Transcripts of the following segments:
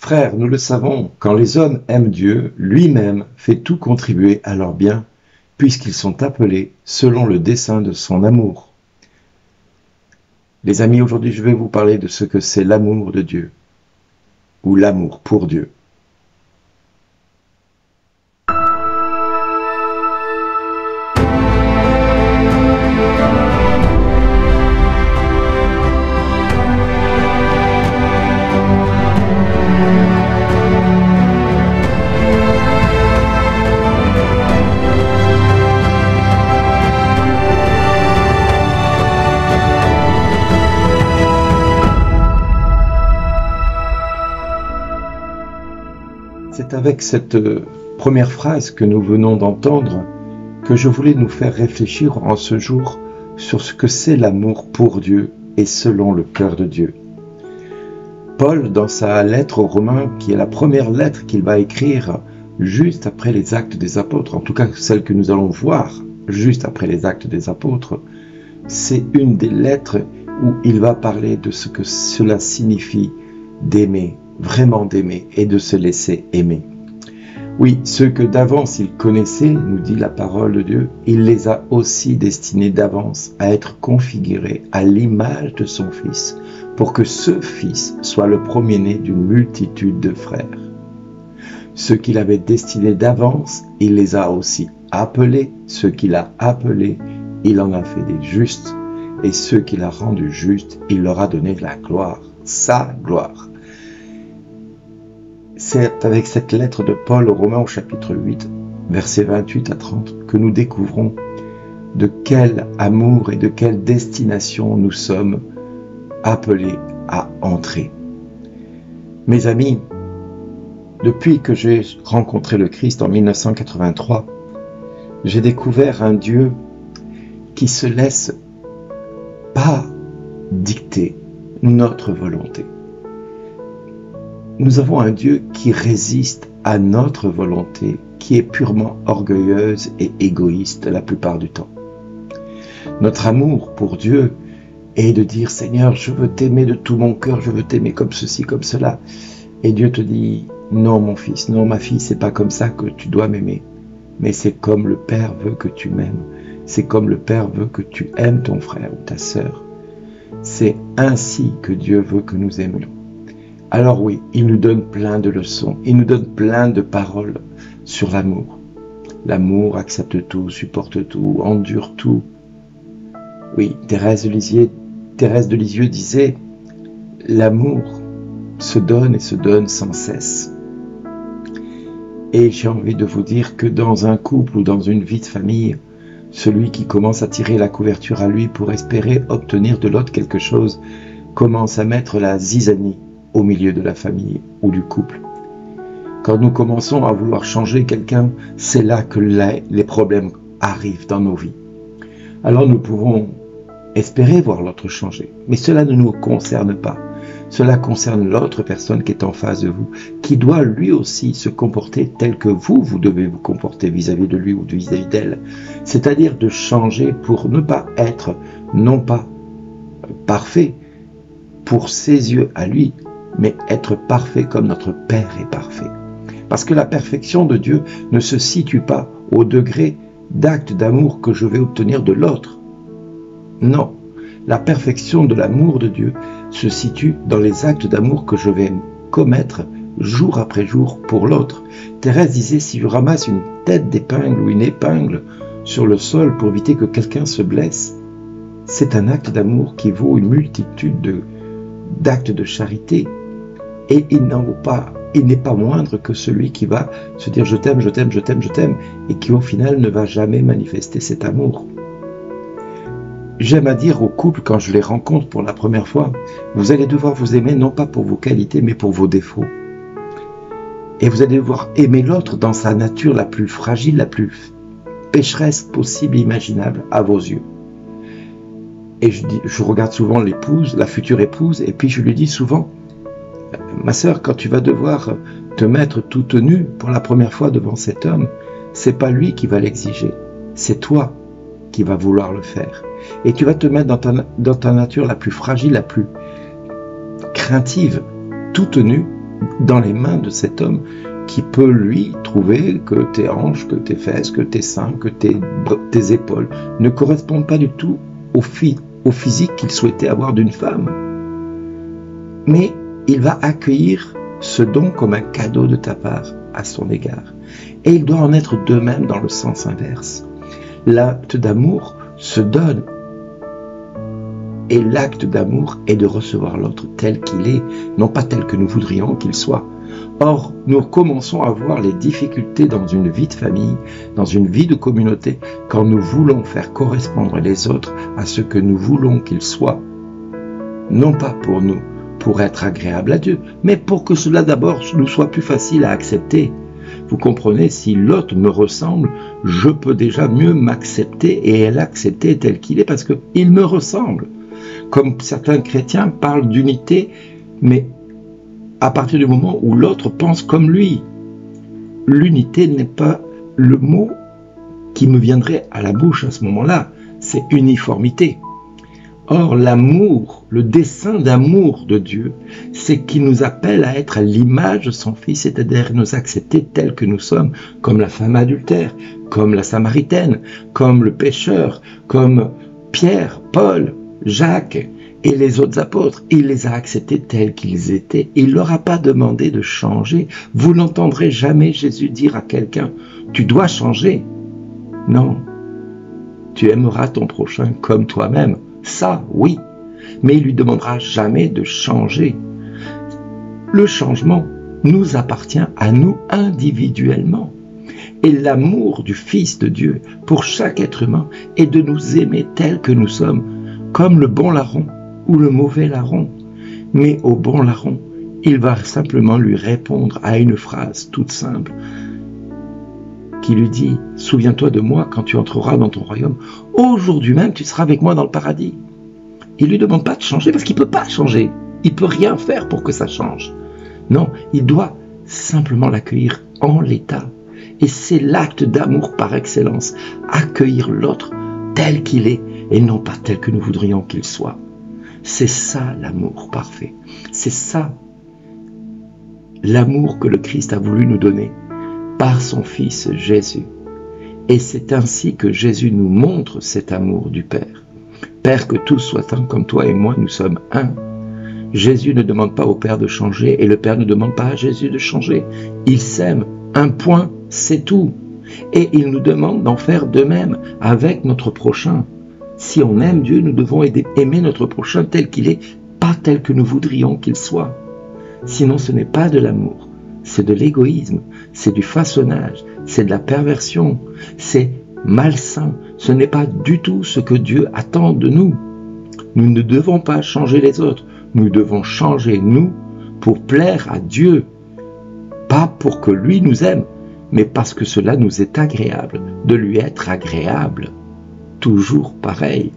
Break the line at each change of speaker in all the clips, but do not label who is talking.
Frères, nous le savons, quand les hommes aiment Dieu, lui-même fait tout contribuer à leur bien, puisqu'ils sont appelés selon le dessein de son amour. Les amis, aujourd'hui je vais vous parler de ce que c'est l'amour de Dieu, ou l'amour pour Dieu. C'est avec cette première phrase que nous venons d'entendre que je voulais nous faire réfléchir en ce jour sur ce que c'est l'amour pour Dieu et selon le cœur de Dieu. Paul, dans sa lettre aux Romains, qui est la première lettre qu'il va écrire juste après les Actes des Apôtres, en tout cas celle que nous allons voir juste après les Actes des Apôtres, c'est une des lettres où il va parler de ce que cela signifie d'aimer, vraiment d'aimer et de se laisser aimer. Oui, ceux que d'avance il connaissait, nous dit la parole de Dieu, il les a aussi destinés d'avance à être configurés à l'image de son Fils, pour que ce Fils soit le premier-né d'une multitude de frères. Ceux qu'il avait destinés d'avance, il les a aussi appelés. Ceux qu'il a appelés, il en a fait des justes. Et ceux qu'il a rendus justes, il leur a donné la gloire, sa gloire. C'est avec cette lettre de Paul aux Romains au chapitre 8, versets 28 à 30, que nous découvrons de quel amour et de quelle destination nous sommes appelés à entrer. Mes amis, depuis que j'ai rencontré le Christ en 1983, j'ai découvert un Dieu qui se laisse pas dicter notre volonté. Nous avons un Dieu qui résiste à notre volonté, qui est purement orgueilleuse et égoïste la plupart du temps. Notre amour pour Dieu est de dire « Seigneur, je veux t'aimer de tout mon cœur, je veux t'aimer comme ceci, comme cela. » Et Dieu te dit « Non mon fils, non ma fille, c'est pas comme ça que tu dois m'aimer. Mais c'est comme le Père veut que tu m'aimes. C'est comme le Père veut que tu aimes ton frère ou ta sœur. C'est ainsi que Dieu veut que nous aimions. » Alors oui, il nous donne plein de leçons, il nous donne plein de paroles sur l'amour. L'amour accepte tout, supporte tout, endure tout. Oui, Thérèse de Lisieux disait « L'amour se donne et se donne sans cesse. » Et j'ai envie de vous dire que dans un couple ou dans une vie de famille, celui qui commence à tirer la couverture à lui pour espérer obtenir de l'autre quelque chose commence à mettre la zizanie au milieu de la famille ou du couple. Quand nous commençons à vouloir changer quelqu'un, c'est là que les problèmes arrivent dans nos vies. Alors nous pouvons espérer voir l'autre changer, mais cela ne nous concerne pas. Cela concerne l'autre personne qui est en face de vous, qui doit lui aussi se comporter tel que vous devez vous comporter vis-à-vis de lui ou vis-à-vis d'elle. C'est-à-dire de changer pour ne pas être, non pas parfait pour ses yeux à lui, mais être parfait comme notre Père est parfait. Parce que la perfection de Dieu ne se situe pas au degré d'acte d'amour que je vais obtenir de l'autre. Non, la perfection de l'amour de Dieu se situe dans les actes d'amour que je vais commettre jour après jour pour l'autre. Thérèse disait, si je ramasse une tête d'épingle ou une épingle sur le sol pour éviter que quelqu'un se blesse, c'est un acte d'amour qui vaut une multitude d'actes de charité. Et il n'est pas moindre que celui qui va se dire « je t'aime, je t'aime, je t'aime, je t'aime » et qui au final ne va jamais manifester cet amour. J'aime à dire aux couples quand je les rencontre pour la première fois, vous allez devoir vous aimer non pas pour vos qualités mais pour vos défauts. Et vous allez devoir aimer l'autre dans sa nature la plus fragile, la plus pécheresse possible, imaginable à vos yeux. Et je regarde souvent l'épouse, la future épouse, et puis je lui dis souvent, ma sœur, quand tu vas devoir te mettre toute nue pour la première fois devant cet homme, c'est pas lui qui va l'exiger, c'est toi qui vas vouloir le faire. Et tu vas te mettre dans ta nature la plus fragile, la plus craintive, toute nue, dans les mains de cet homme qui peut, lui, trouver que tes hanches, que tes fesses, que tes seins, que tes épaules ne correspondent pas du tout au physique qu'il souhaitait avoir d'une femme. Mais il va accueillir ce don comme un cadeau de ta part à son égard. Et il doit en être de même dans le sens inverse. L'acte d'amour se donne. Et l'acte d'amour est de recevoir l'autre tel qu'il est, non pas tel que nous voudrions qu'il soit. Or, nous commençons à voir les difficultés dans une vie de famille, dans une vie de communauté, quand nous voulons faire correspondre les autres à ce que nous voulons qu'ils soient. Non pas pour nous, pour être agréable à Dieu, mais pour que cela d'abord nous soit plus facile à accepter. Vous comprenez, si l'autre me ressemble, je peux déjà mieux m'accepter et l'accepter tel qu'il est parce qu'il me ressemble. Comme certains chrétiens parlent d'unité, mais à partir du moment où l'autre pense comme lui. L'unité n'est pas le mot qui me viendrait à la bouche à ce moment-là, c'est uniformité. Or, l'amour, le dessein d'amour de Dieu, c'est qu'il nous appelle à être à l'image de son Fils, c'est-à-dire nous accepter tels que nous sommes, comme la femme adultère, comme la Samaritaine, comme le pécheur, comme Pierre, Paul, Jacques et les autres apôtres. Il les a acceptés tels qu'ils étaient. Il ne leur a pas demandé de changer. Vous n'entendrez jamais Jésus dire à quelqu'un « Tu dois changer ». Non, tu aimeras ton prochain comme toi-même. Ça, oui, mais il lui demandera jamais de changer. Le changement nous appartient à nous individuellement. Et l'amour du Fils de Dieu pour chaque être humain est de nous aimer tels que nous sommes, comme le bon larron ou le mauvais larron. Mais au bon larron, il va simplement lui répondre à une phrase toute simple qui lui dit « Souviens-toi de moi quand tu entreras dans ton royaume. Aujourd'hui même, tu seras avec moi dans le paradis. » Il ne lui demande pas de changer parce qu'il ne peut pas changer. Il ne peut rien faire pour que ça change. Non, il doit simplement l'accueillir en l'état. Et c'est l'acte d'amour par excellence. Accueillir l'autre tel qu'il est et non pas tel que nous voudrions qu'il soit. C'est ça l'amour parfait. C'est ça l'amour que le Christ a voulu nous donner par son Fils Jésus. Et c'est ainsi que Jésus nous montre cet amour du Père. Père, que tous soient un comme toi et moi, nous sommes un. Jésus ne demande pas au Père de changer et le Père ne demande pas à Jésus de changer. Ils s'aiment, un point, c'est tout. Et il nous demande d'en faire de même avec notre prochain. Si on aime Dieu, nous devons aimer notre prochain tel qu'il est, pas tel que nous voudrions qu'il soit. Sinon, ce n'est pas de l'amour, c'est de l'égoïsme, c'est du façonnage, c'est de la perversion, c'est malsain. Ce n'est pas du tout ce que Dieu attend de nous. Nous ne devons pas changer les autres, nous devons changer nous pour plaire à Dieu, pas pour que lui nous aime, mais parce que cela nous est agréable, de lui être agréable. Toujours pareil.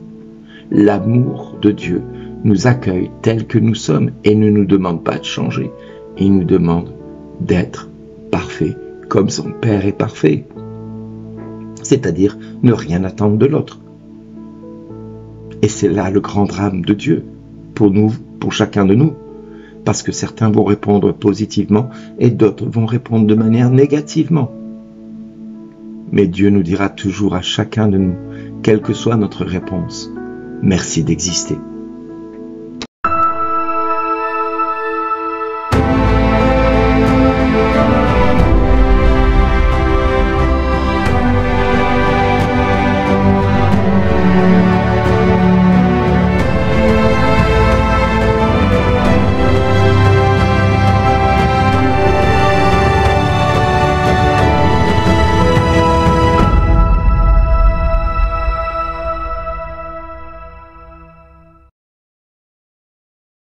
L'amour de Dieu nous accueille tels que nous sommes et ne nous demande pas de changer. Il nous demande d'être parfait comme son Père est parfait. C'est-à-dire ne rien attendre de l'autre. Et c'est là le grand drame de Dieu pour nous, pour chacun de nous. Parce que certains vont répondre positivement et d'autres vont répondre de manière négativement. Mais Dieu nous dira toujours à chacun de nous, quelle que soit notre réponse, merci d'exister.